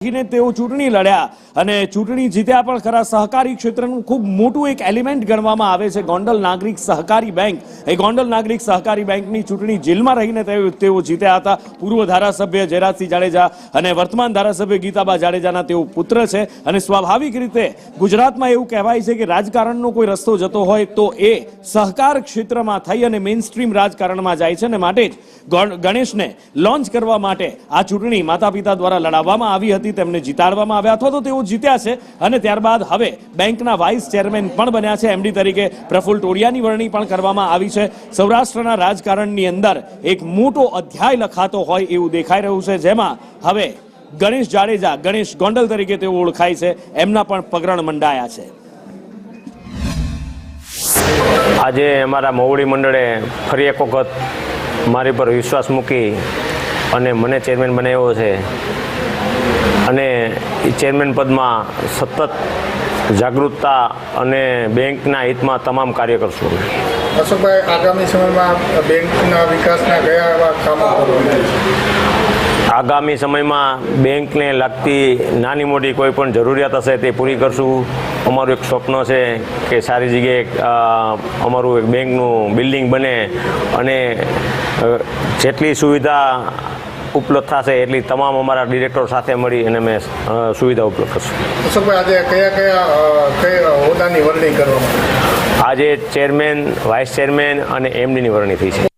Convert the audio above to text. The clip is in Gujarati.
તેઓ ચૂંટણી લડ્યા અને ચૂંટણી જીત્યા પણ ખરા। સહકારી ક્ષેત્રનું ખૂબ મોટું એક એલિમેન્ટ ગણવામાં આવે છે ગોંડલ નાગરિક સહકારી બેંક। એ ગોંડલ નાગરિક સહકારી બેંકની ચૂંટણી જેલમાં રહીને તેઓ જીત્યા હતા। પૂર્વ ધારાસભ્ય જયરાજસિંહ જાડેજા અને વર્તમાન ધારાસભ્ય ગીતાબા જાડેજાના તેઓ પુત્ર છે અને સ્વાભાવિક રીતે ગુજરાતમાં એવું કહેવાય છે કે રાજકારણનો કોઈ રસ્તો જતો હોય તો એ સહકાર ક્ષેત્રમાં થઈ અને મેઇન સ્ટ્રીમ રાજકારણમાં જાય છે અને માટે જ ગણેશને લોન્ચ કરવા માટે આ ચૂંટણી માતા પિતા દ્વારા લડાવવામાં આવી હતી। તેમને જીતાડવામાં આવ્યા અથવા તો તેઓ જીત્યા છે અને ત્યારબાદ હવે બેંકના વાઇસ ચેરમેન પણ બન્યા છે। એમડી તરીકે પ્રફુલ્લ ટોડિયાની વરણી પણ કરવામાં આવી છે। સૌરાષ્ટ્રના રાજકારણની અંદર એક મોટો અધ્યાય લખાતો હોય એવું દેખાઈ રહ્યું છે, જેમાં હવે ગણેશ જાડેજા, ગણેશ ગોંડલ તરીકે તેઓ ઓળખાય છે, એમના પણ પગરણ મંડાયા છે। આજે અમારા મોવડી મંડળે ફરી એક વખત મારી પર વિશ્વાસ મૂકી અને મને ચેરમેન બનાવ્યો છે અને એ ચેરમેન પદમાં સતત જાગૃતતા અને બેંકના હિતમાં તમામ કાર્ય કરશું। અશોકભાઈ, આગામી સમયમાં બેંકના વિકાસના કયા એવા કામો કરવાના? આગામી સમયમાં બેંકને લગતી નાની મોટી કોઈ પણ જરૂરિયાત હશે તે પૂરી કરશું। અમારું એક સ્વપ્ન છે કે સારી જગ્યાએ અમારું એક બેંકનું બિલ્ડિંગ બને અને જેટલી સુવિધા ઉપલબ્ધ થશે એટલી તમામ અમારા ડિરેક્ટર સાથે મળી અને અમે સુવિધા ઉપલબ્ધ કરશું। અશોકભાઈ, આજે કયા હોદ્દાની વરણી કરવામાં? આજે ચેરમેન, વાઇસ ચેરમેન અને એમડીની વરણી થઈ છે।